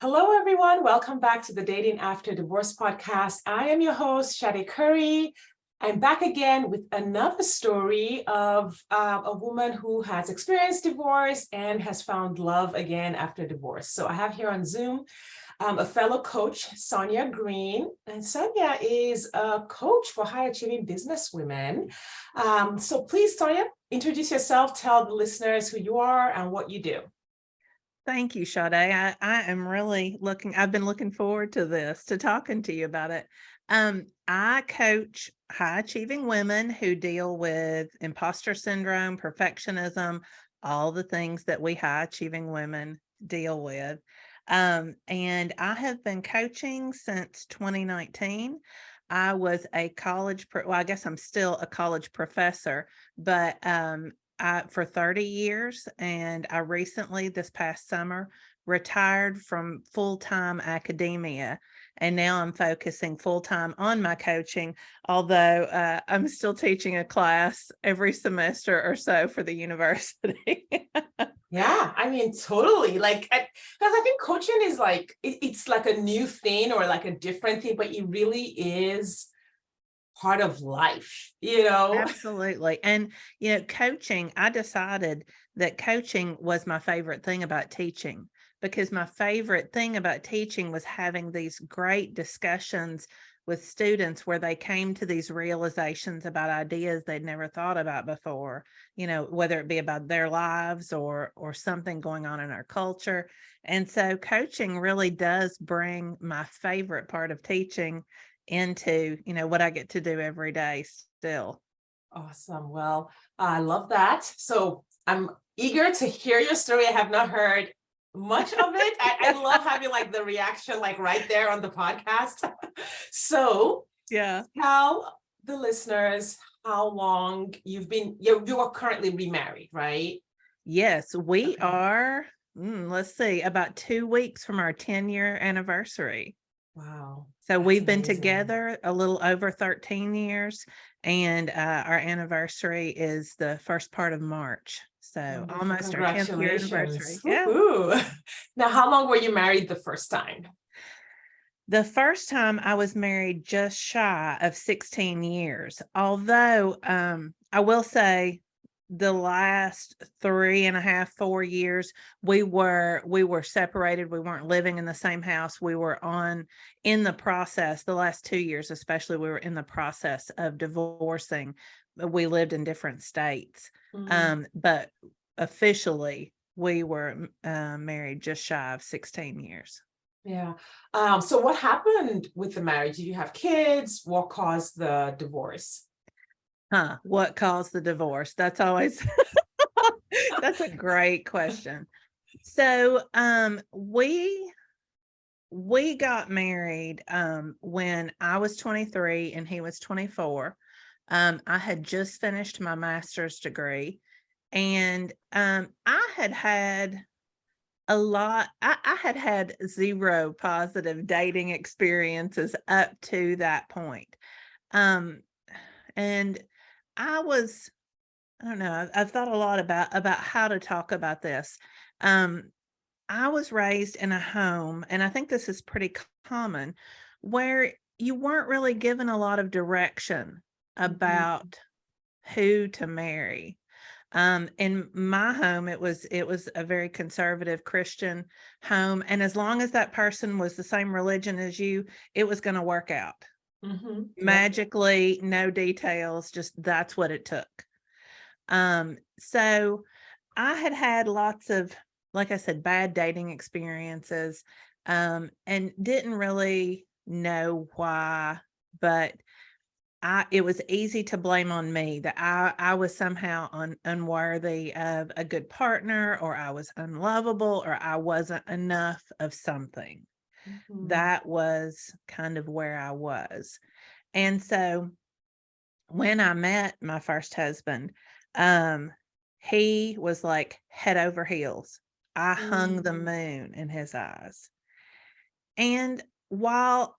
Hello, everyone. Welcome back to the Dating After Divorce podcast. I am your host, Shade Curry. I'm back again with another story of a woman who has experienced divorce and has found love again after divorce. So I have here on Zoom a fellow coach, Sonya Green. And Sonya is a coach for high-achieving business women. So please, Sonya, introduce yourself, tell the listeners who you are and what you do. Thank you, Sade. I am really I've been looking forward to this, to talking to you about it. I coach high achieving women who deal with imposter syndrome, perfectionism, all the things that we high achieving women deal with. And I have been coaching since 2019. I was a well, I guess I'm still a college professor, but for 30 years, and I recently, this past summer, retired from full-time academia, and now I'm focusing full-time on my coaching, although I'm still teaching a class every semester or so for the university. Yeah, I mean, totally. Because I think coaching is like, it's like a new thing or like a different thing, but it really is part of life, you know? Absolutely. And, coaching, I decided that coaching was my favorite thing about teaching, because my favorite thing about teaching was having these great discussions with students where they came to these realizations about ideas they'd never thought about before, whether it be about their lives or something going on in our culture. And so coaching really does bring my favorite part of teaching into, what I get to do every day still. Awesome. Well, I love that. So I'm eager to hear your story. I have not heard much of it. I love having like the reaction like right there on the podcast. So Yeah. tell the listeners how long you are currently remarried, right? Yes, we Okay. are, let's see, about 2 weeks from our 10-year anniversary. Wow. So That's we've been amazing. together a little over 13 years, and our anniversary is the first part of March. So Wonderful. almost our 10th year Congratulations. anniversary. Yeah. Woohoo. Now, how long were you married the first time? The first time I was married just shy of 16 years, although I will say the last 3.5, 4 years, we were separated. We weren't living in the same house. We were in the process, the last 2 years, especially, we were in the process of divorcing. We lived in different states. Mm. But officially we were married just shy of 16 years. Yeah. So what happened with the marriage? Did you have kids? What caused the divorce? What caused the divorce? That's always that's a great question. So, we got married when I was 23 and he was 24. I had just finished my master's degree, and I had had zero positive dating experiences up to that point. Um, and I was I don't know. I've thought a lot about how to talk about this. Um, I was raised in a home, and I think this is pretty common, where you weren't really given a lot of direction Mhm. about who to marry. In my home, it was a very conservative Christian home, and as long as that person was the same religion as you, it was going to work out Yep. magically. No details, just that's what it took. So I had lots of, like I said, bad dating experiences, and didn't really know why, but it was easy to blame on me that I was somehow unworthy of a good partner, or I was unlovable, or I wasn't enough of something. Mhm. That was kind of where I was. And so when I met my first husband, um, he was like head over heels. I hung the Mm. moon in his eyes. And while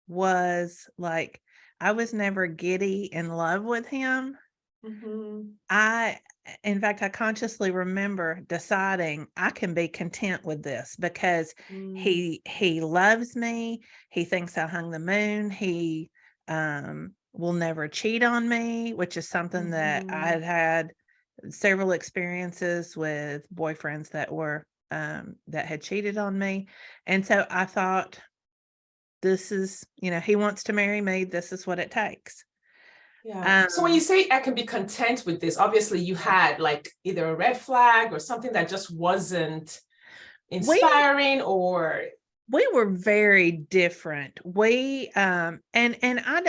was like, I was never giddy in love with him, Mhm. I in fact, I consciously remember deciding I can be content with this because Mm, he loves me. He thinks I hung the moon. He will never cheat on me, which is something that I mhm. had had several experiences with boyfriends that were that had cheated on me. And so I thought, this is, he wants to marry me. This is what it takes. Yeah. So when you Um, say I can be content with this, obviously you had like either a red flag or something that just wasn't we inspiring or we were very different. We and I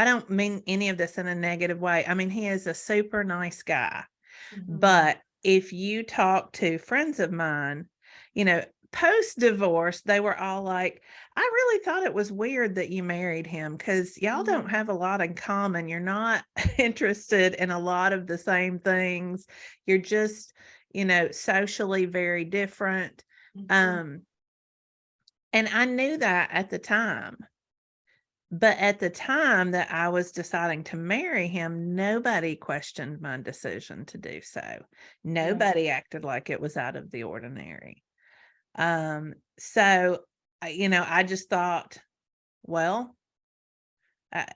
don't mean any of this in a negative way. I mean, he is a super nice guy. mhm, But if you talk to friends of mine, you know, post divorce, they were all like, I really thought it was weird that you married him because y'all don't mm, have a lot in common. You're not interested in a lot of the same things. You're just, socially very different. mhm. Um, and I knew that at the time. But at the time that I was deciding to marry him, nobody questioned my decision to do so. Yeah. Nobody acted like it was out of the ordinary. So, I just thought, well, uh,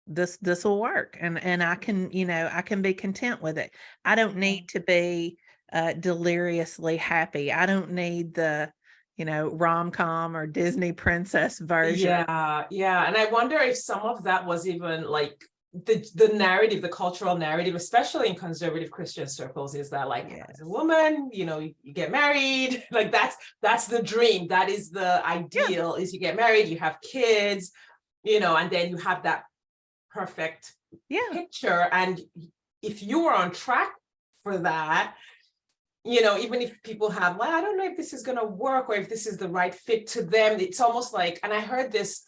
this will work, and I can be content with it. I don't Yeah. need to be deliriously happy. I don't need the rom-com or Disney princess version. Yeah, yeah. And I wonder if some of that was even like the narrative, the cultural narrative, especially in conservative Christian circles, is that like as a Yes. woman, you get married, like that's the dream. That is the Yeah. ideal, is you get married, you have kids, and then you have that perfect Yeah. picture. And if you were on track for that, even if people have, well, I don't know if this is going to work or if this is the right fit to them, it's almost like, and I heard this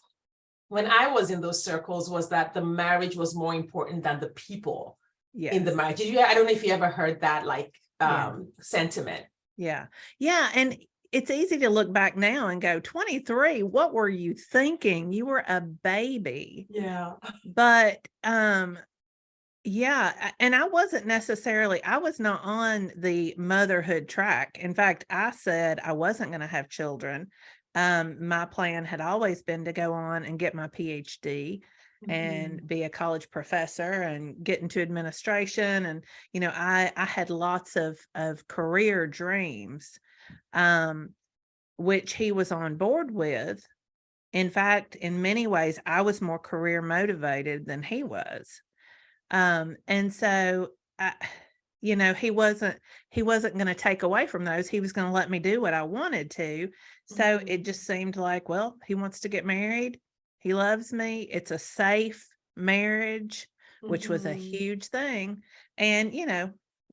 when I was in those circles, was that the marriage was more important than the people in the Yes. marriage. I don't know if you ever heard that like Yeah. sentiment. Yeah. Yeah, and it's easy to look back now and go, 23, what were you thinking? You were a baby. Yeah. But, yeah, and I was not on the motherhood track. In fact, I said I wasn't gonna have children. My plan had always been to go on and get my PhD and Mhm. be a college professor and get into administration. And, I had lots of career dreams, um, which he was on board with. In fact, in many ways, I was more career motivated than he was. And so I, he wasn't going to take away from those. He was going to let me do what I wanted to. So it Mhm. just seemed like, well, he wants to get married. He loves me. It's a safe marriage, which was a Mhm. huge thing. And,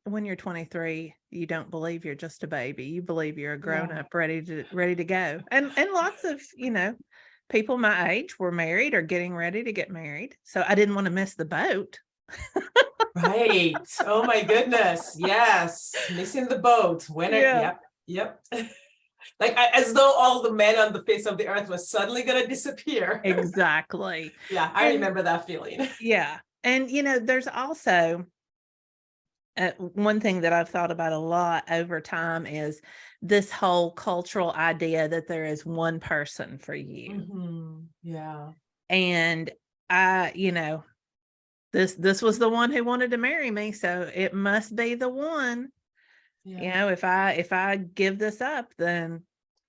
when you're 23, you don't believe you're just a baby. You believe you're a grown Yeah. up ready to go. And lots of, people my age were married or getting ready to get married. So I didn't want to miss the boat. Right. Oh my goodness. Yes. Missing the boat. Yeah. Yep. Yep. Like as though all the men on the face of the earth was suddenly going to disappear. Exactly. Yeah, I And remember that feeling. yeah. And, there's also one thing that I've thought about a lot over time is this whole cultural idea that there is one person for you. Yeah. And I, this was the one who wanted to marry me, so it must be the one. Yeah. If I give this up, then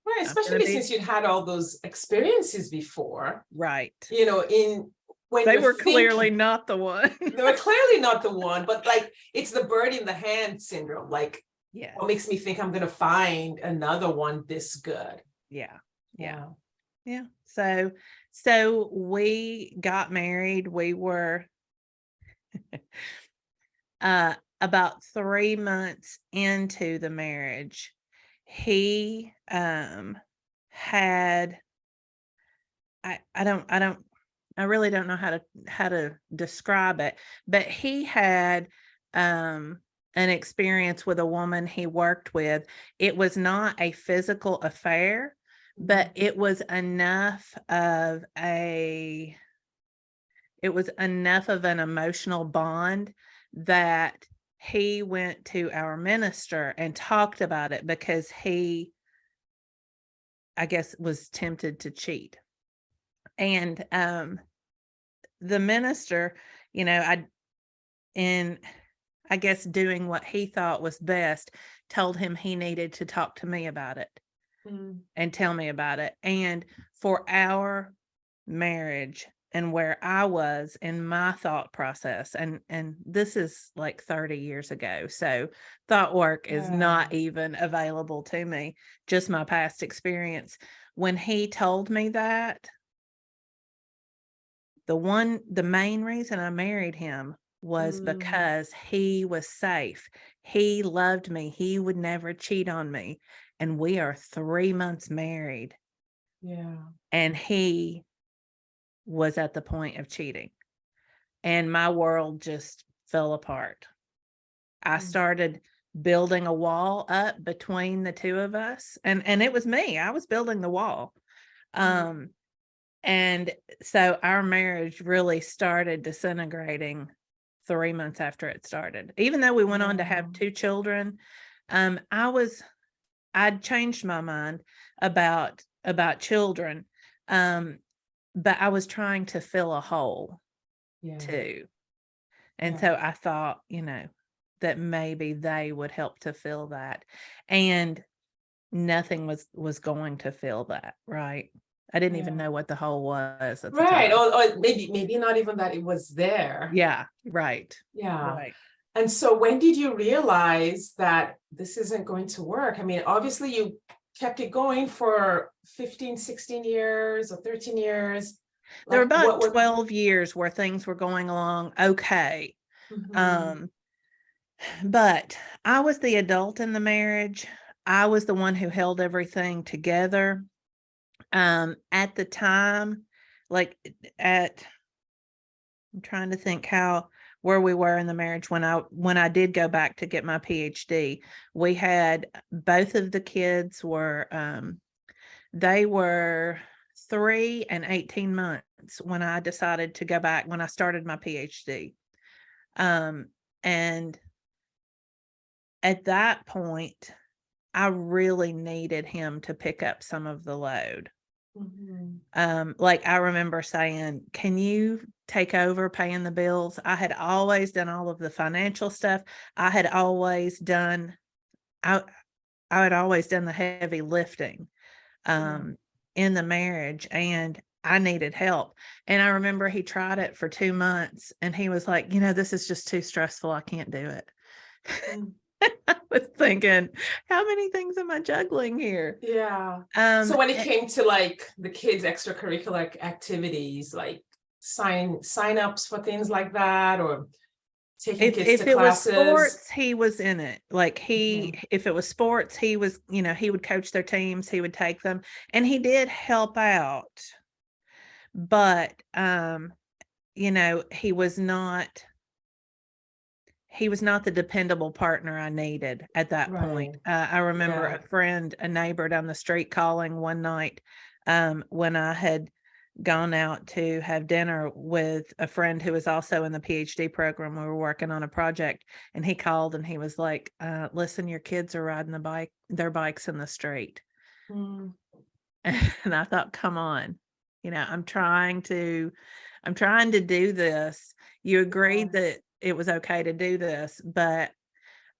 Right. I'm gonna Especially be since you'd had all those experiences before, right. in when They you're were clearly thinking not the one. they were clearly not the one, but like it's the bird in the hand syndrome. Like, Yes. what makes me think I'm gonna find another one this good? Yeah. Yeah. Yeah. Yeah. So we got married. We were about 3 months into the marriage. He had I really don't know how to describe it, but he had an experience with a woman he worked with. It was not a physical affair, but Mhm. it was enough of an emotional bond that he went to our minister and talked about it because he, I guess, was tempted to cheat. And the minister, you know, in I guess doing what he thought was best, told him he needed to talk to me about it Mm. and tell me about it. And for our marriage and where I was in my thought process, and this is like 30 years ago. So thought work is Yeah. not even available to me, just my past experience. When he told me that, the main reason I married him was Mm. because he was safe. He loved me. He would never cheat on me. And we are 3 months married, Yeah. and he was at the point of cheating. And my world just fell apart. I Mm. started building a wall up between the two of us, and it was me. I was building the wall. Mm. Um And so our marriage really started disintegrating 3 months after it started. Even though we went on to Yeah. have 2 children, um, I was I'd changed my mind about children, um, but I was trying to fill a hole Yeah. too. And Yeah. so I thought, that maybe they would help to fill that. And nothing was going to fill that, right? I didn't even Yeah. know what the hole was at the Right. time. Or maybe not even that it was there. Yeah, right, Yeah. right. And so when did you realize that this isn't going to work? I mean, obviously you kept it going for 15, 16 years or 13 years. There were Like about what 12 years where things were going along okay, Mhm. um, but I was the adult in the marriage. I was the one who held everything together. At the time, like, at I'm trying to think where we were in the marriage when I did go back to get my PhD. We had both of the kids they were 3 and 18 months when I decided to go back when I started my PhD. And at that point, I really needed him to pick up some of the load. Mhm. Like I remember saying, "Can you take over paying the bills?" I had always done all of the financial stuff. I had always done I I had always done the heavy lifting Yeah. um in the marriage, and I needed help. And I remember he tried it for 2 months and he was like, "This is just too stressful. I can't do it." Mm. I was thinking, "How many things am I juggling here?" Yeah. Um So when it came to like the kids' extracurricular activities, like sign ups for things like that, or taking kids to If it was classes. sports, he was in it. Like Mhm. if it was sports, he was, he would coach their teams, he would take them, and he did help out. But he was not the dependable partner I needed at that point. Right. I remember Yeah. a neighbor down the street calling one night when I had gone out to have dinner with a friend who was also in the PhD program. We were working on a project, and he called and he was like, "Listen, your kids are riding their bikes in the street." Mm. And I thought, "Come on, I'm trying to do this. You Yeah. agreed that it was okay to do this, but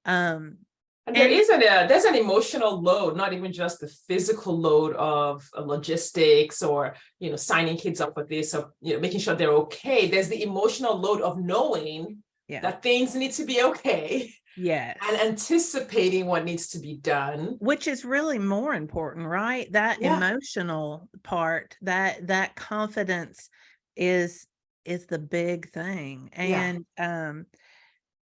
um, And and there's an emotional load, not even just the physical load of logistics or signing kids up for this or making sure they're okay. There's the emotional load of knowing yeah, that things need to be okay and yes, anticipating what needs to be done. which is really more important, right? That Yeah. emotional part, that confidence is is the big thing. Yeah.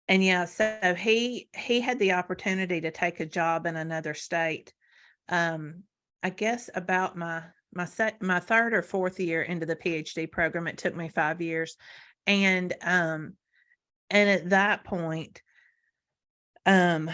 And yeah, so he had the opportunity to take a job in another state. Um, I guess about my 3rd or 4th year into the PhD program. It took me 5 years. And at that point, um,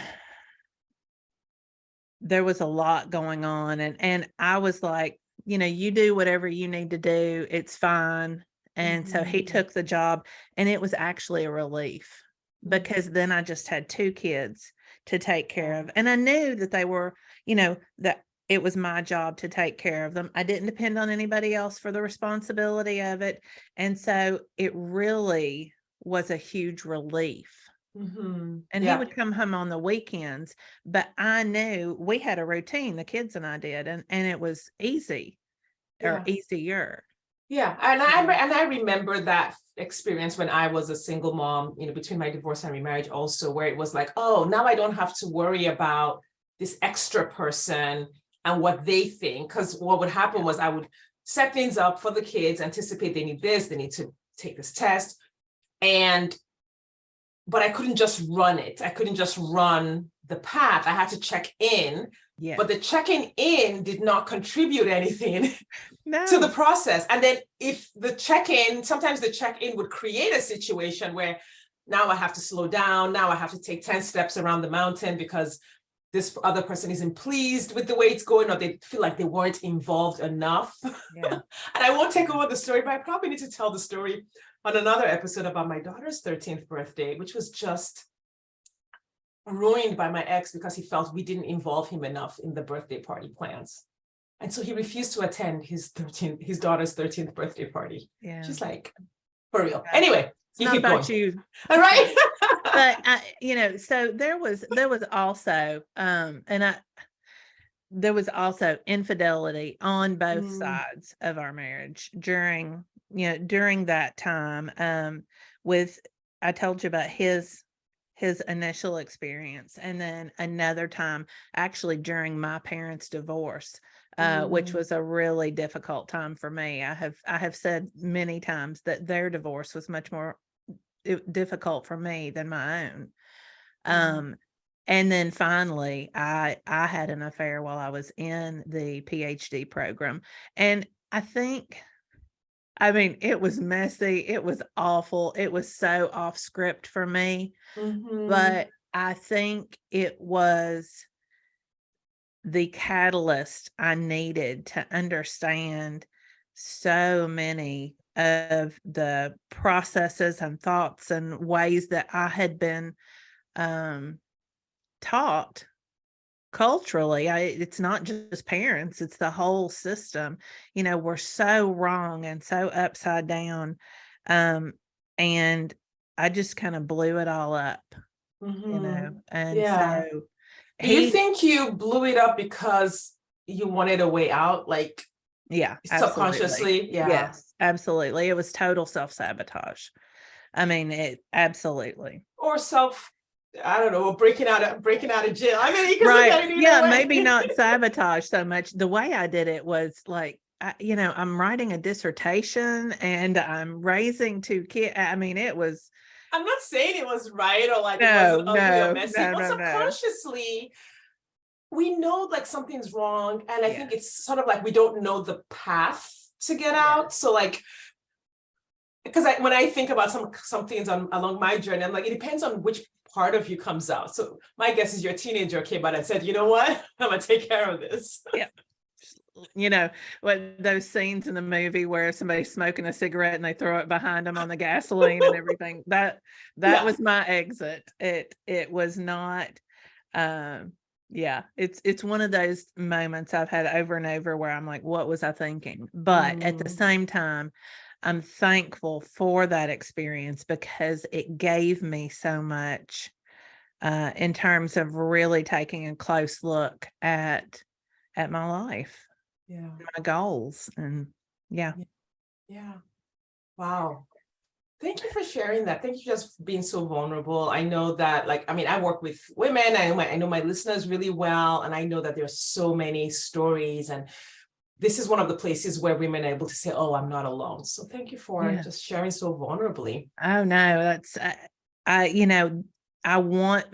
there was a lot going on, and I was like, "You do whatever you need to do. It's fine." And so he Mhm. took the job, and it was actually a relief. because then I just had 2 kids to take care of. And I knew that they were, that it was my job to take care of them. I didn't depend on anybody else for the responsibility of it. And so it really was a huge relief. And he Yeah. would come home on the weekends, but I knew we had a routine, the kids and I did, and it was easy or Yeah. easier. Yeah. And I remember that experience when I was a single mom, between my divorce and remarriage also, where it was like, oh, now I don't have to worry about this extra person and what they think. Because what would happen was I would set things up for the kids, anticipate they need this, they need to take this test. But I couldn't just run it. I couldn't just run the path. I had to check in. Yeah. But the checking in did not contribute anything to the No. process. And then if the check-in, sometimes the check-in would create a situation where now I have to slow down. Now I have to take 10 steps around the mountain because this other person isn't pleased with the way it's going, or they feel like they weren't involved enough. Yeah. And I won't take over the story, but I probably need to tell the story on another episode about my daughter's 13th birthday, which was just ruined by my ex because he felt we didn't involve him enough in the birthday party plans. And so he refused to attend his daughter's 13th birthday party. Yeah. She's like, for real. Anyway, you Not keep about going. you. All right. But so there was also there was also infidelity on both sides of our marriage during that time. With I told you about his initial experience, and then another time actually during my parents' divorce, which was a really difficult time for me. I have said many times that their divorce was much more difficult for me than my own. And then finally, I had an affair while I was in the PhD program. And I mean, it was messy. It was awful. It was so off script for me. But I think it was the catalyst I needed to understand so many of the processes and thoughts and ways that I had been taught culturally. It's not just parents, it's the whole system. We're so wrong and so upside down. And I just kind of blew it all up, and Yeah. so Do you think you blew it up because you wanted a way out? Like, yeah, subconsciously? absolutely. Yeah. Yes, absolutely. It was total self-sabotage. I mean, it absolutely. Or I don't know, breaking out of jail. I mean, you can look at Right. it either Yeah, way. maybe not sabotage so much. The way I did it was like, I'm writing a dissertation and I'm raising 2 kids. I mean, it was. I'm not saying it was right or like it No, wasn't ugly or no, messy, but no. subconsciously we know like something's wrong. And I Yeah. think it's sort of like we don't know the path to get Yeah. out. So like, because when I think about some things along my journey, I'm like, it depends on which part of you comes out. So my guess is your teenager came out and said, you know what, I'm gonna take care of this. Yeah. What those scenes in the movie where somebody's smoking a cigarette and they throw it behind them on the gasoline and everything. That Yeah. was my exit. It was not. Yeah, it's one of those moments I've had over and over where I'm like, what was I thinking? But at the same time, I'm thankful for that experience because it gave me so much in terms of really taking a close look at my life, my goals, and yeah. Wow. Thank you for sharing that. Thank you just for being so vulnerable. I know that, like, I mean, I work with women. I know my listeners really well, and I know that there's so many stories, and this is one of the places where women are able to say, "Oh, I'm not alone." So thank you for just sharing so vulnerably. Oh no, that's I want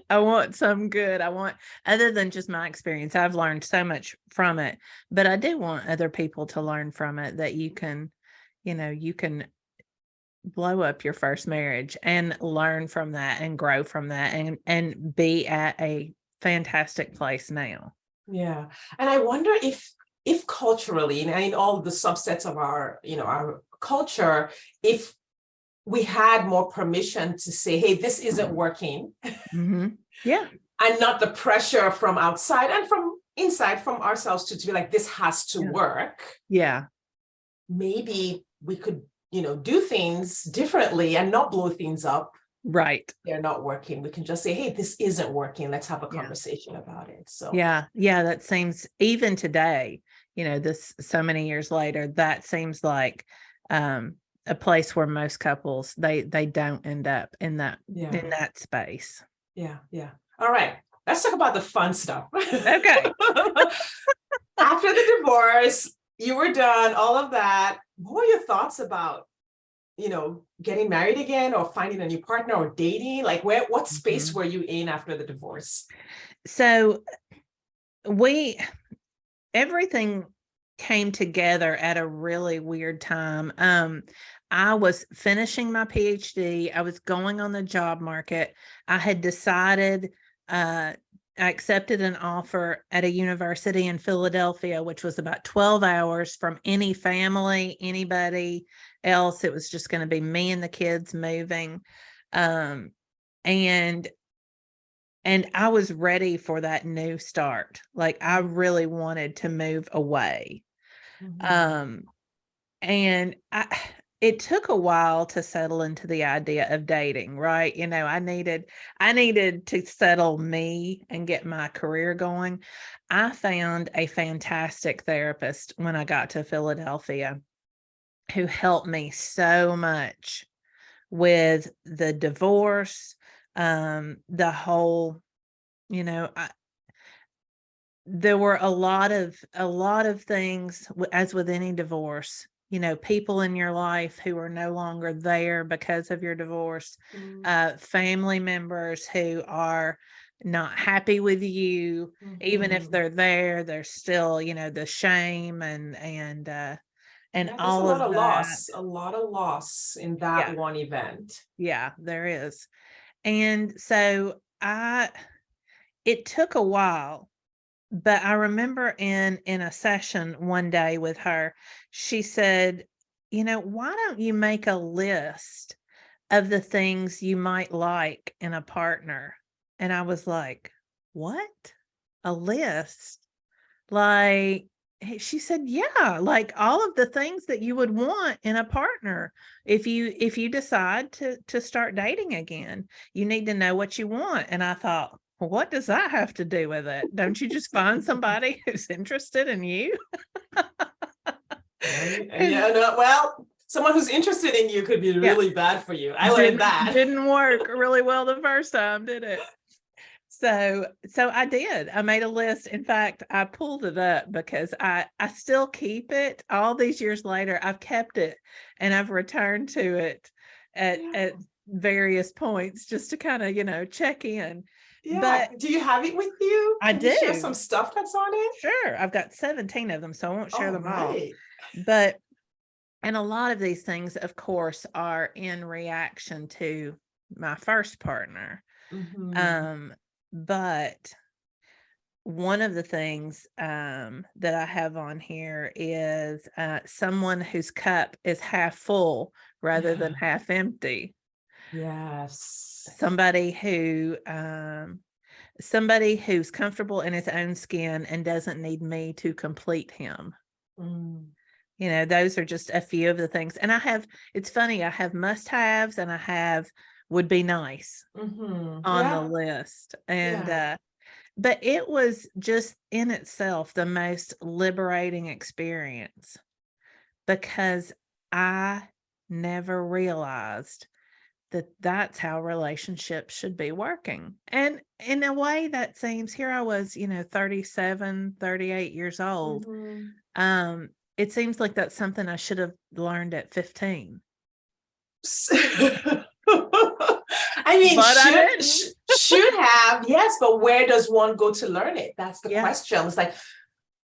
I want some good. I want, other than just my experience, I've learned so much from it, but I do want other people to learn from it, that you can blow up your first marriage and learn from that and grow from that and be at a fantastic place now. Yeah. And I wonder if culturally, and in all the subsets of our culture, if we had more permission to say, hey, this isn't working. Yeah. And not the pressure from outside and from inside from ourselves to be like, this has to work. Yeah. Maybe we could, do things differently and not blow things up. Right. They're not working. We can just say, hey, this isn't working. Let's have a conversation about it. So yeah, that seems, even today, this so many years later, that seems like a place where most couples they don't end up in that space. Yeah. All right. Let's talk about the fun stuff. Okay. After the divorce, you were done, all of that. What were your thoughts about, getting married again or finding a new partner or dating? Like what space were you in after the divorce? So everything came together at a really weird time. I was finishing my PhD. I was going on the job market. I had decided, I accepted an offer at a university in Philadelphia, which was about 12 hours from any family, anybody else. It was just going to be me and the kids moving. And I was ready for that new start. Like, I really wanted to move away. And it took a while to settle into the idea of dating, right? I needed to settle me and get my career going. I found a fantastic therapist when I got to Philadelphia who helped me so much with the divorce, the whole, there were a lot of things, as with any divorce, people in your life who are no longer there because of your divorce, family members who are not happy with you, even if they're there, there's still, the shame and there's all of that. a lot of loss in that one event. Yeah, there is. And so it took a while. But I remember in a session one day with her, she said, why don't you make a list of the things you might like in a partner? And I was like, what? A list? Like, she said, yeah, like all of the things that you would want in a partner. If you decide to start dating again, you need to know what you want. And I thought, well, what does that have to do with it? Don't you just find somebody who's interested in you? Well, someone who's interested in you could be really bad for you. I learned that. Didn't work really well the first time, did it? So I did. I made a list. In fact, I pulled it up because I still keep it all these years later. I've kept it and I've returned to it at various points just to kind of, check in. Yeah. But do you have it with you? I do. Share some stuff that's on it? Sure. I've got 17 of them, so I won't share them all. But, and a lot of these things, of course, are in reaction to my first partner. But one of the things that I have on here is someone whose cup is half full rather than half empty. Yes. Somebody who's comfortable in his own skin and doesn't need me to complete him. Those are just a few of the things. And it's funny, I have must-haves and I have would be nice on the list. And but it was just in itself the most liberating experience, because I never realized that that's how relationships should be working. And in a way that seems, here I was, 37, 38 years old. It seems like that's something I should have learned at 15. I mean, should have, yes, but where does one go to learn it? That's the question. It's like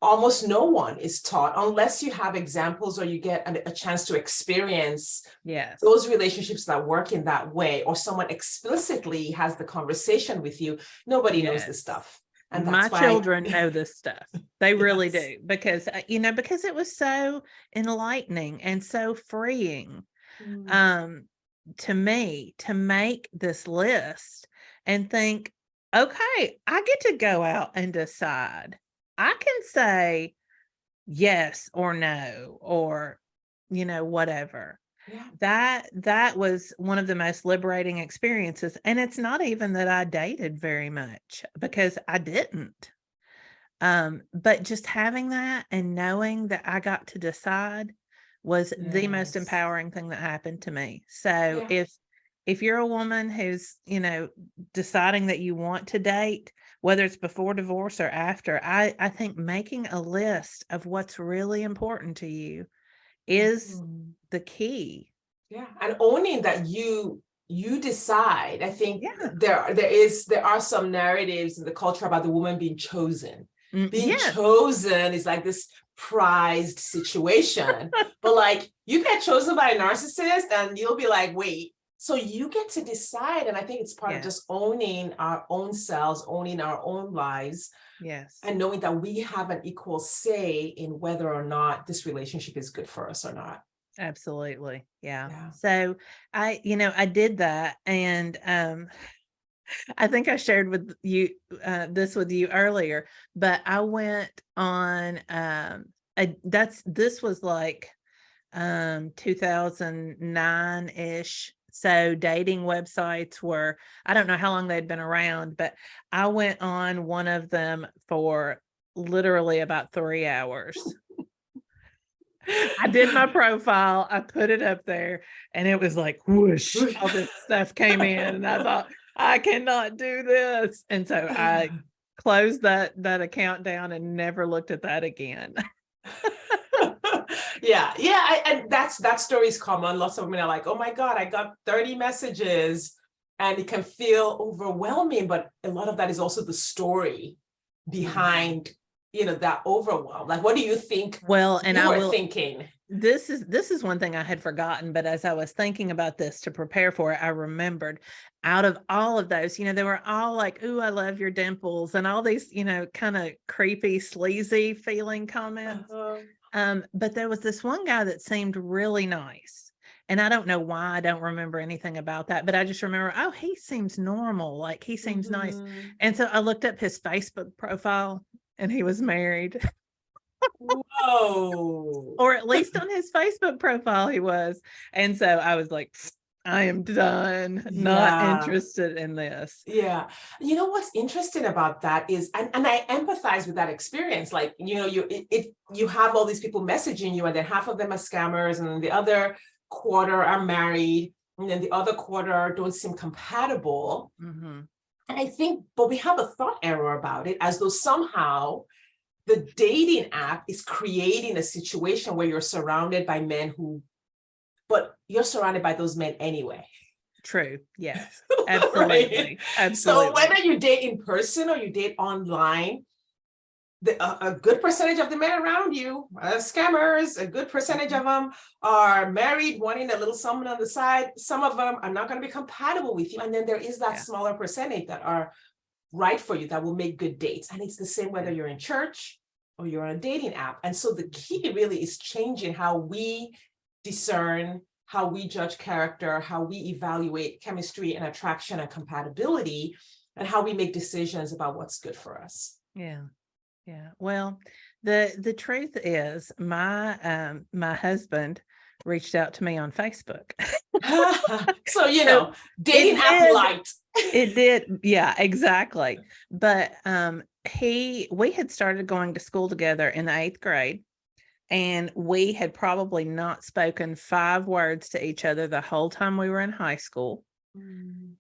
almost no one is taught unless you have examples or you get a chance to experience those relationships that work in that way, or someone explicitly has the conversation with you. Nobody knows this stuff. And that's my children know this stuff. They really do, because because it was so enlightening and so freeing. to me to make this list and think, okay, I get to go out and decide. I can say yes or no, or, whatever. Yeah. That was one of the most liberating experiences. And it's not even that I dated very much, because I didn't. But just having that and knowing that I got to decide was the most Yes. empowering thing that happened to me. So Yeah. if you're a woman who's, deciding that you want to date, whether it's before divorce or after, I think making a list of what's really important to you is Mhm. the key. Yeah, and owning that you decide. I think Yeah. there are some narratives in the culture about the woman being chosen. Being Yes. chosen is like this prized situation, but like you get chosen by a narcissist, and you'll be like, wait. So you get to decide, and I think it's part of Yes. just owning our own selves, owning our own lives, Yes. and knowing that we have an equal say in whether or not this relationship is good for us or not. Absolutely. Yeah. Yeah. So I did that, and I think I shared with you this with you earlier, but I went on this was like 2009-ish. So dating websites were, I don't know how long they'd been around, but I went on one of them for literally about 3 hours. I did my profile, I put it up there, and it was like whoosh, all this stuff came in, and I thought, I cannot do this. And so I closed that account down and never looked at that again. And that story is common. Lots of women are like, oh my God, I got 30 messages, and it can feel overwhelming, but a lot of that is also the story behind, that overwhelm. Like, what do you think Well, and you I were will thinking? this is one thing I had forgotten, but as I was thinking about this to prepare for it, I remembered out of all of those, they were all like, "Ooh, I love your dimples," and all these, kind of creepy, sleazy feeling comments. Uh-huh. But there was this one guy that seemed really nice. And I don't know why, I don't remember anything about that, but I just remember, oh, he seems normal, like he seems nice. Mhm. And so I looked up his Facebook profile, and he was married. Whoa. Or at least on his Facebook profile he was. And so I was like, I am done, not Yeah. interested in this. Yeah. You know what's interesting about that is, and I empathize with that experience. Like, you have all these people messaging you, and then half of them are scammers, and then the other quarter are married, and then the other quarter don't seem compatible. Mhm. And I think, but we have a thought error about it, as though somehow the dating app is creating a situation where you're surrounded by men but you're surrounded by those men anyway. True. Yes. Right? Absolutely. So Absolutely. whether you date in person or you date online, a good percentage of the men around you are scammers. A good percentage Mhm. of them are married, wanting a little something on the side. Some of them are not going to be compatible with you. And then there is that Yeah. smaller percentage that are right for you, that will make good dates. And it's the same whether Yeah. you're in church or you're on a dating app. And so the Mhm. key really is changing how we discern, how we judge character, how we evaluate chemistry and attraction and compatibility, and how we make decisions about what's good for us. Yeah. Yeah. Well, the truth is my husband reached out to me on Facebook. So, So dating it app did light. it did. Yeah, exactly. But we had started going to school together in the 8th grade, and we had probably not spoken 5 words to each other the whole time we were in high school.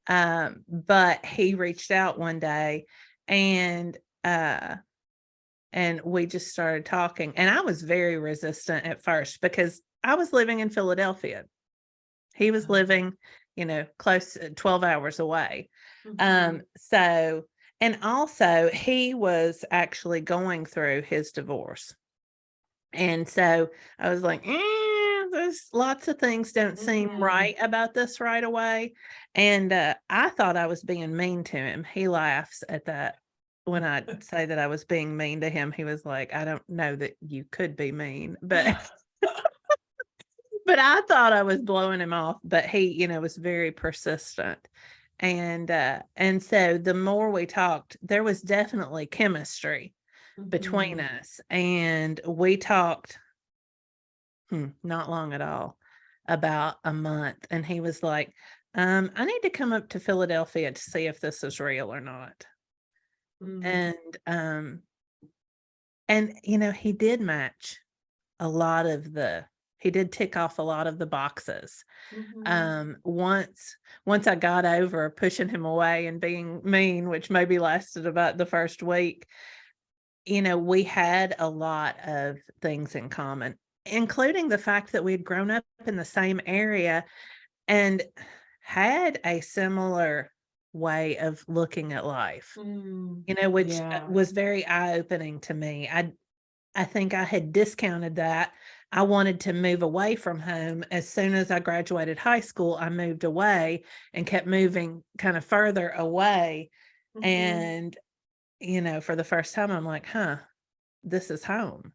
But he reached out one day, and uh and we just started talking, and I was very resistant at first because I was living in Philadelphia. He was living, close 12 hours away. Mhm. So, and also he was actually going through his divorce. And so I was like, there's lots of things don't seem Mhm. right about this right away. And I thought I was being mean to him. He laughs at that. When I say that I was being mean to him, he was like, I don't know that you could be mean, but but And I thought I was blowing him off, but he, was very persistent. And so the more we talked, there was definitely chemistry between us. And we talked not long at all, about a month. And he was like, I need to come up to Philadelphia to see if this is real or not. Mm. And he did match he did tick off a lot of the boxes. Once I got over pushing him away and being mean, which maybe lasted about the first week, we had a lot of things in common, including the fact that we had grown up in the same area and had a similar way of looking at life, which was very eye-opening to me. I think I had discounted that. I wanted to move away from home. As soon as I graduated high school, I moved away and kept moving kind of further away. And, for the first time, I'm like, this is home.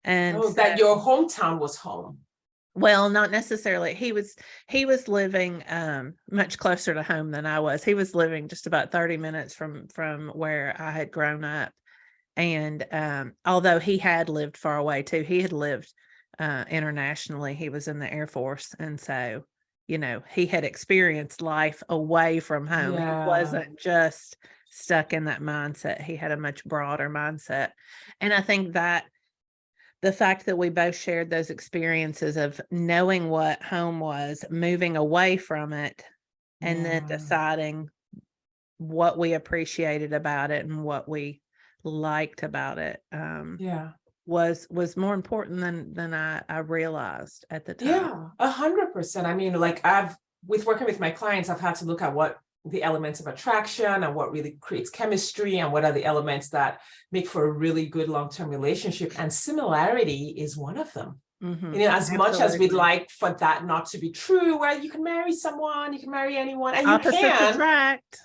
And that your hometown was home. Well, not necessarily. He was living much closer to home than I was. He was living just about 30 minutes from where I had grown up. And although he had lived far away too, he had lived internationally. He was in the Air Force. And so, he had experienced life away from home. He wasn't just stuck in that mindset. He had a much broader mindset. And I think that the fact that we both shared those experiences of knowing what home was, moving away from it, and then deciding what we appreciated about it and what we liked about it was more important than I realized at the time. 100%. I mean, like with working with my clients, I've had to look at what the elements of attraction and what really creates chemistry and what are the elements that make for a really good long-term relationship, and similarity is one of them. As much as we'd like for that not to be true, where you can marry someone, you can marry anyone, and opposites you can attract.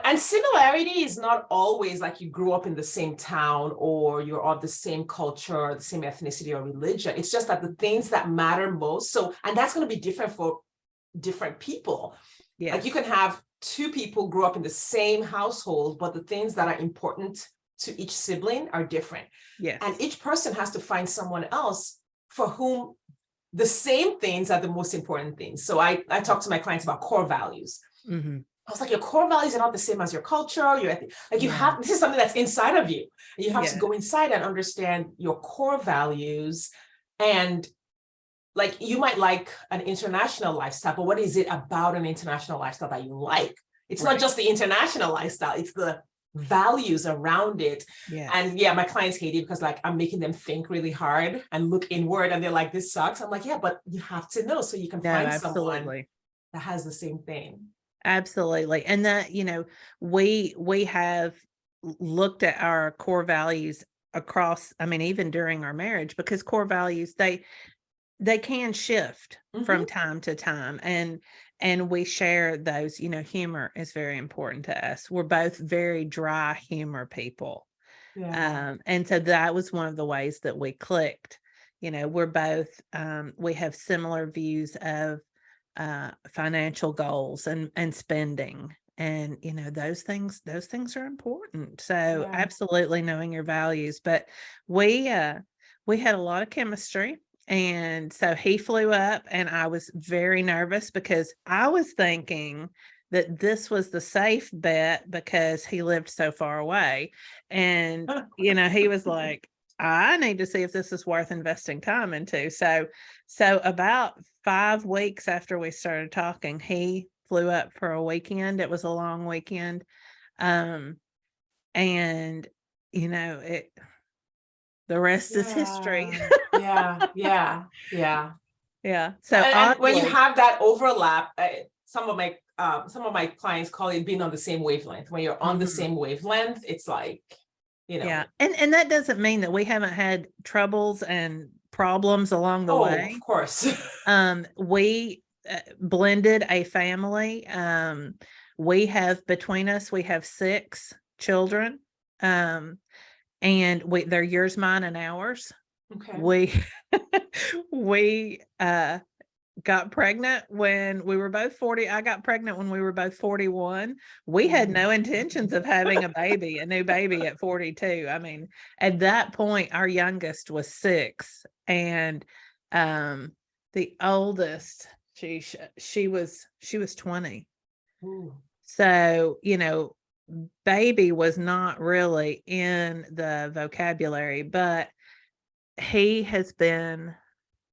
and similarity is not always like you grew up in the same town or you're of the same culture, the same ethnicity or religion. It's just that the things that matter most. And that's going to be different for different people. Yes. Like you can have two people grow up in the same household, but the things that are important to each sibling are different. Yes. And each person has to find someone else for whom the same things are the most important things. So I talk to my clients about core values. I was like, your core values are not the same as your culture. This is something that's inside of you. You have to go inside and understand your core values. And like, you might like an international lifestyle, but what is it about an international lifestyle that you like? It's not just the international lifestyle, it's the values around it. Yes. And my clients hate it because like I'm making them think really hard and look inward, and they're like, this sucks. I'm like, but you have to know so you can find someone that has the same thing. Absolutely. And that, we have looked at our core values across, even during our marriage, because core values, they can shift from time to time. And we share those, humor is very important to us. We're both very dry humor people. And so that was one of the ways that we clicked. We're both, we have similar views of financial goals and spending, and those things are important. So absolutely knowing your values. But we had a lot of chemistry, and so he flew up, and I was very nervous because I was thinking that this was the safe bet because he lived so far away. And he was like, I need to see if this is worth investing time into. So about 5 weeks after we started talking, he flew up for a weekend. It was a long weekend. And the rest is history. Yeah. So and when you have that overlap, some of my clients call it being on the same wavelength. When you're on the same wavelength, it's like, and that doesn't mean that we haven't had troubles and problems along the way. Of course. We blended a family. Between us, we have 6 children. And they're yours, mine, and ours. Okay. We we got pregnant when we were both 40. I got pregnant when we were both 41. We had Mm. no intentions of having a new baby at 42. I mean, at that point, our youngest was 6, and the oldest, she was 20. Ooh. So, baby was not really in the vocabulary, but he has been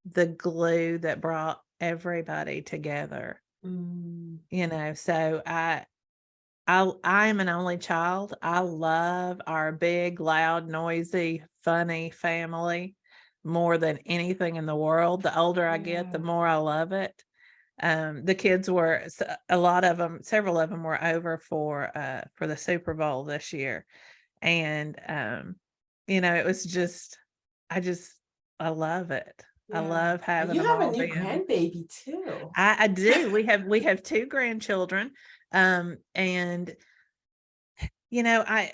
the glue that brought everybody together, Mm. so I'm an only child. I love our big, loud, noisy, funny family more than anything in the world. The older I get, the Yeah. more I love it. The kids were a lot of them, several of them were over for the Super Bowl this year, and it was just, I just, I love it. I Yeah. love having You them have a all new being. grandbaby too. I do. We have 2 grandchildren, and I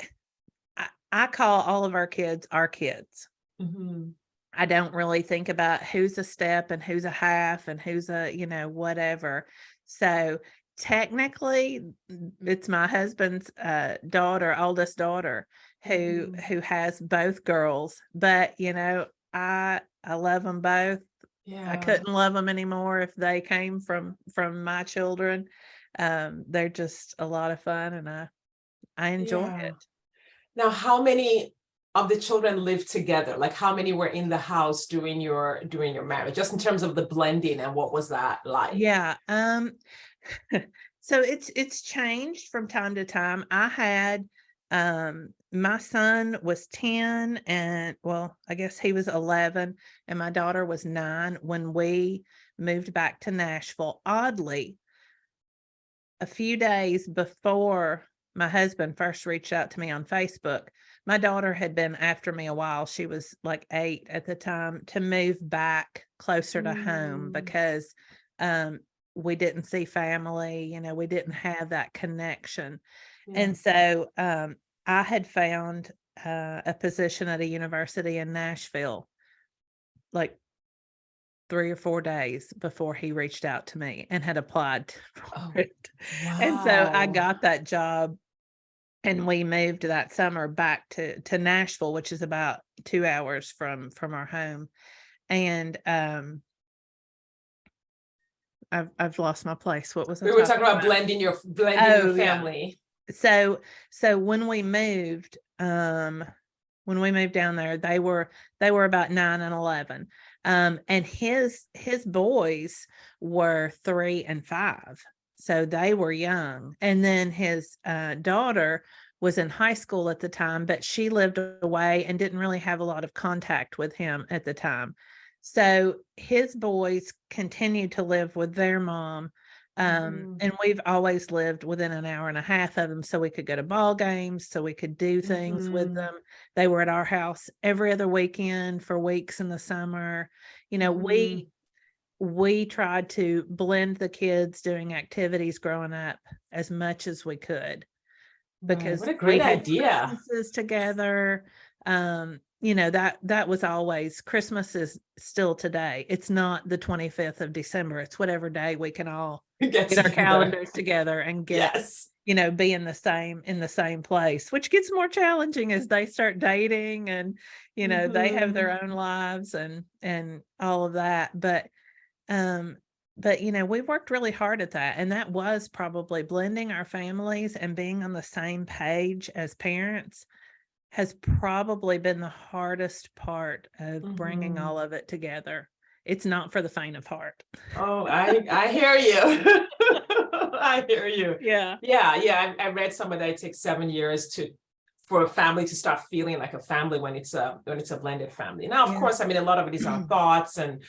call all of our kids our kids. Hmm. I don't really think about who's a step and who's a half and who's a, whatever. So technically, it's my husband's oldest daughter, who Hmm. who has both girls. But I love them both. I Yeah. couldn't love them anymore if they came from my children. They're just a lot of fun, and I enjoy Yeah. it. Now, how many of the children live together? Like how many were in the house during your marriage? Just in terms of the blending and what was that like? Yeah. So it's changed from time to time. I had my son was 10, and well, I guess he was 11, and my daughter was 9 when we moved back to Nashville. Oddly, a few days before my husband first reached out to me on Facebook, my daughter had been after me a while. She was like 8 at the time, to move back closer to home Mm, because um, we didn't see family, we didn't have that connection. yeah. And so I had found a position at a university in Nashville like 3 or 4 days before he reached out to me and had applied for Oh, it. And so I wow. got that job, and we moved that summer back to Nashville, which is about 2 hours from our home. And I've lost my place. What was I We were talking talking about about? blending your Oh, yeah. family. So when we moved down there, they were about 9 and 11. And his boys were 3 and 5. So they were young. And then his daughter was in high school at the time, but she lived away and didn't really have a lot of contact with him at the time. So his boys continued to live with their mom, Mhm, and we've always lived within an hour and a half of them, so we could go to ball games, so we could do things with mhm, them. They were at our house every other weekend for weeks in the summer. You know, mhm. we tried to blend the kids doing activities growing up as much as we could, Right. What because a we great had idea. Christmases together. That was always. Christmas is still today. It's not the 25th of December. It's whatever day we can all Get get our together. calendars together and Yes. be in the same place, which gets more challenging as they start dating, and they have Mhm. their own lives and all of that. But we worked really hard at that, and that was probably blending our families and being on the same page as parents has probably been the hardest part of bringing Mhm. all of it together. It's not for the faint of heart. Oh, I hear you. I hear you. Yeah. Yeah, yeah. I read somewhere that it takes 7 years for a family to start feeling like a family when it's a blended family. Now, of Yeah. course, I mean a lot of it is our thoughts and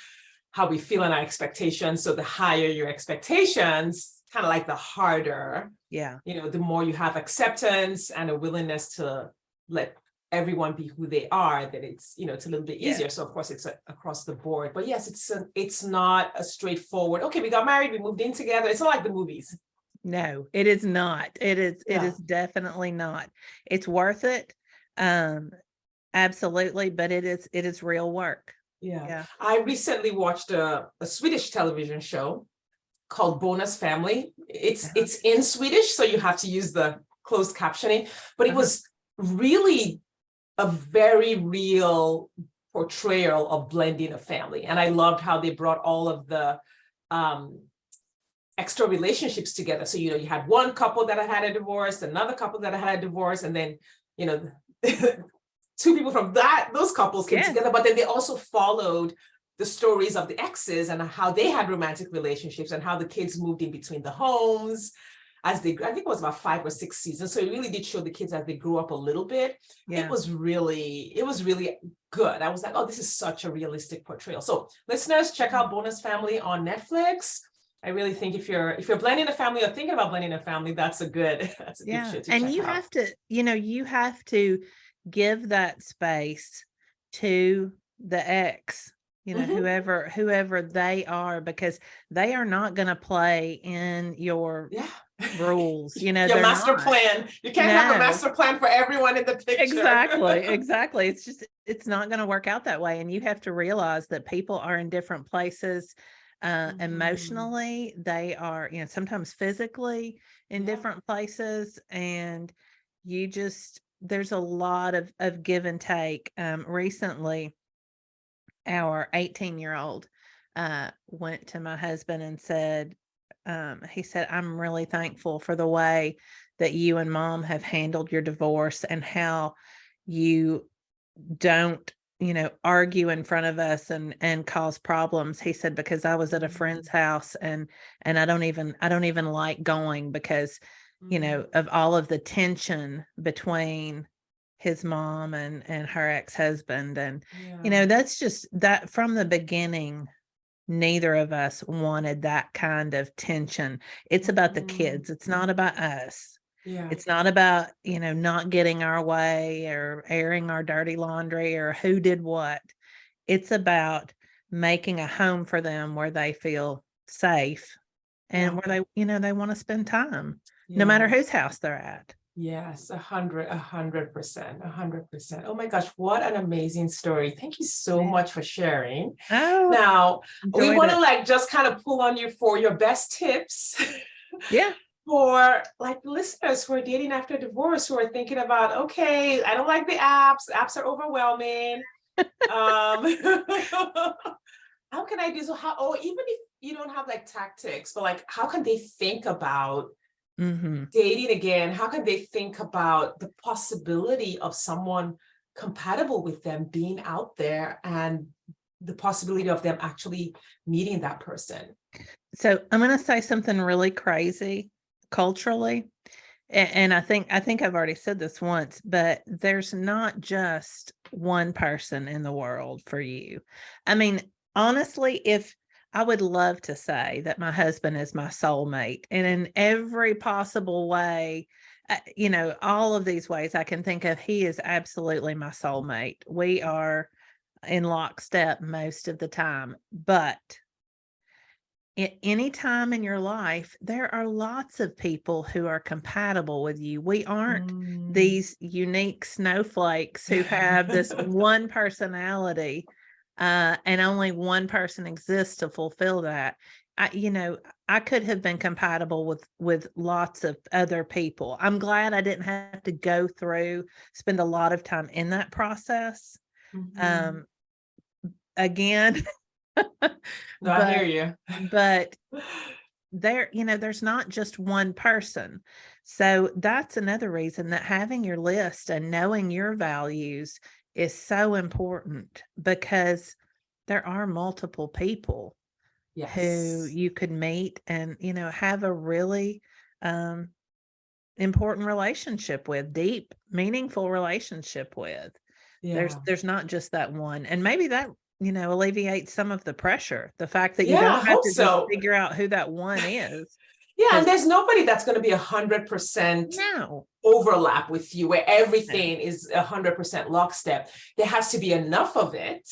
how we feel and our expectations. So the higher your expectations, kind of like the harder, Yeah. the more you have acceptance and a willingness to let everyone be who they are, that it's a little bit Yeah. easier. So of course it's across the board, but yes, it's not a straightforward, okay, we got married, we moved in together. It's not like the movies. No, it is not. It is Yeah. definitely not. It's worth it. Um, Absolutely, but it is real work. Yeah. Yeah. I recently watched a Swedish television show called Bonus Family. It's Uh-huh. it's in Swedish, so you have to use the closed captioning, but it Uh-huh. was really a very real portrayal of blending a family. And I loved how they brought all of the um, extra relationships together. So, you had one couple that had a divorce, another couple that had a divorce, and then, you know, two people from those couples came Yes. together, but then they also followed the stories of the exes and how they had romantic relationships and how the kids moved in between the homes as they, I think it was about 5 or 6 seasons. So it really did show the kids as they grew up a little bit. Yeah. It was really good. I was like, oh, this is such a realistic portrayal. So listeners, check out Bonus Family on Netflix. I really think if you're blending a family or thinking about blending a family, that's a good Yeah. show to And check you out. have to, you have to give that space to the ex, whoever they are, because they are not going to play in your Yeah. rules. Your They're master not. plan. You can't have a No. master plan for everyone in the picture. Exactly. It's not going to work out that way. And you have to realize that people are in different places. Mhm. Emotionally, they are, sometimes physically in Yeah. different places. And there's a lot of give and take. Recently, our 18-year-old went to my husband and said, he said, I'm really thankful for the way that you and mom have handled your divorce and how you don't, argue in front of us and cause problems. He said, because I was at a friend's house and I don't even like going because, of all of the tension between his mom and her ex-husband. And, Yeah. that's just that from the beginning, neither of us wanted that kind of tension. It's about the Mhm. kids. It's not about us. Yeah. It's not about, not getting our way or airing our dirty laundry or who did what. It's about making a home for them where they feel safe and Yeah. where they want to spend time, no matter Yeah. whose house they're at. Yes, 100%, 100%. Oh my gosh, what an amazing story. Thank you so Yeah. much for sharing. Oh, Now, we enjoyed want to it. just kind of pull on you for your best tips Yeah. for listeners who are dating after divorce, who are thinking about, okay, I don't like the apps. Apps are overwhelming. How can I do so? Or even if you don't have tactics, but how can they think about Mm-hmm. dating again? How can they think about the possibility of someone compatible with them being out there and the possibility of them actually meeting that person? So I'm going to say something really crazy culturally. And I think I've already said this once, but there's not just one person in the world for you. I mean, honestly, if I would love to say that my husband is my soulmate, and in every possible way, all of these ways I can think of, he is absolutely my soulmate. We are in lockstep most of the time, but at any time in your life, there are lots of people who are compatible with you. We aren't Mm. these unique snowflakes who have this one personality, and only one person exists to fulfill that. I could have been compatible with lots of other people. I'm glad I didn't have to spend a lot of time in that process. Mhm. Um, again, No, I but hear you. but there's not just one person. So that's another reason that having your list and knowing your values is so important, because there are multiple people who Yes. you could meet and have a really um important relationship with, deep meaningful relationship with. there's Yeah. there's not just that one, and maybe that alleviates some of the pressure, the fact that you Yeah, I don't have hope to just so. figure out who that one is. Yeah, and Because there's nobody that's going to be 100% no. overlap with you where No. everything is 100% lockstep. There has to be enough of it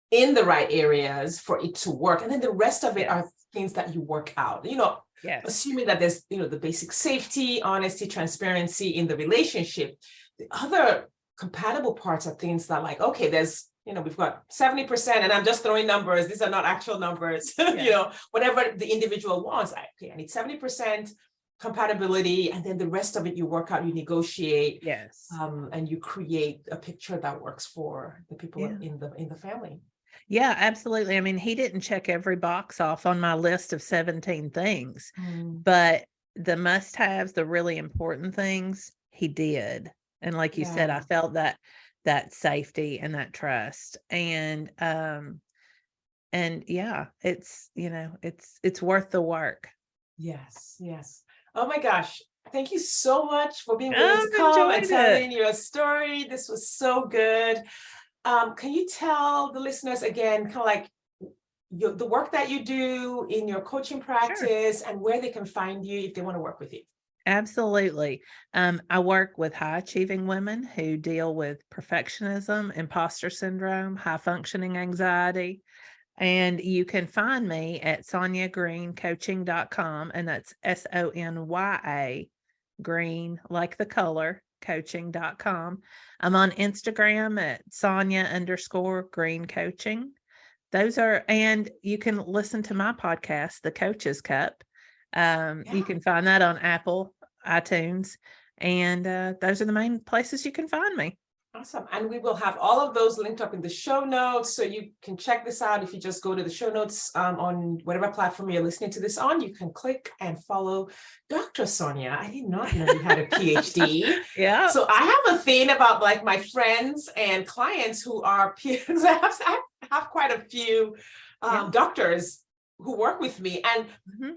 in the right areas for it to work. And then the rest of it Yes. are things that you work out, Yes. assuming that there's, the basic safety, honesty, transparency in the relationship. The other compatible parts are things that like, okay, there's, we've got 70%, and I'm just throwing numbers. These are not actual numbers, whatever the individual wants. I need 70% compatibility, and then the rest of it you work out, you negotiate, Yes. and you create a picture that works for the people in the family. Yeah, absolutely. I mean, he didn't check every box off on my list of 17 things, but the must-haves, the really important things, he did. And like you said, I felt that safety and that trust. And yeah, it's, it's worth the work. Yes. Oh my gosh. Thank you so much for being willing to I've come and enjoyed telling it. your story. This was so good. Can you tell the listeners again, kind of like the work that you do in your coaching practice and where they can find you if they want to work with you? Absolutely. I work with high achieving women who deal with perfectionism, imposter syndrome, high functioning anxiety. And you can find me at sonyagreencoaching.com, and that's SONYA green, like the color, coaching.com. I'm on Instagram at Sonya_green coaching. And you can listen to my podcast, The Coach's Cup. You can find that on Apple, iTunes, and those are the main places you can find me. Awesome. And we will have all of those linked up in the show notes. So you can check this out. If you just go to the show notes on whatever platform you're listening to this on, you can click and follow Dr. Sonya. I did not know you had a PhD. Yeah. So I have a thing about like my friends and clients who are PhDs. I have quite a few doctors who work with me. And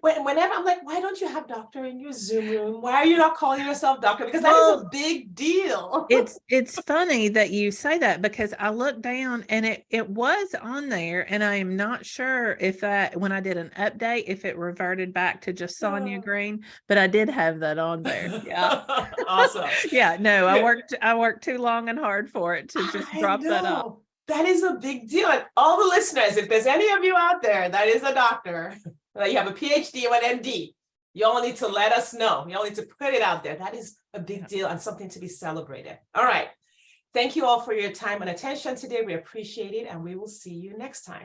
whenever I'm like, why don't you have doctor in your Zoom room? Why are you not calling yourself doctor? Because that is a big deal. It's funny that you say that, because I looked down and it was on there, and I am not sure if that, when I did an update, if it reverted back to just Sonya Green, but I did have that on there. Yeah. Awesome. Yeah, no, I worked too long and hard for it to just drop that up. That is a big deal. And all the listeners, if there's any of you out there that is a doctor, that you have a PhD or an MD, you all need to let us know. You all need to put it out there. That is a big deal and something to be celebrated. All right. Thank you all for your time and attention today. We appreciate it, and we will see you next time.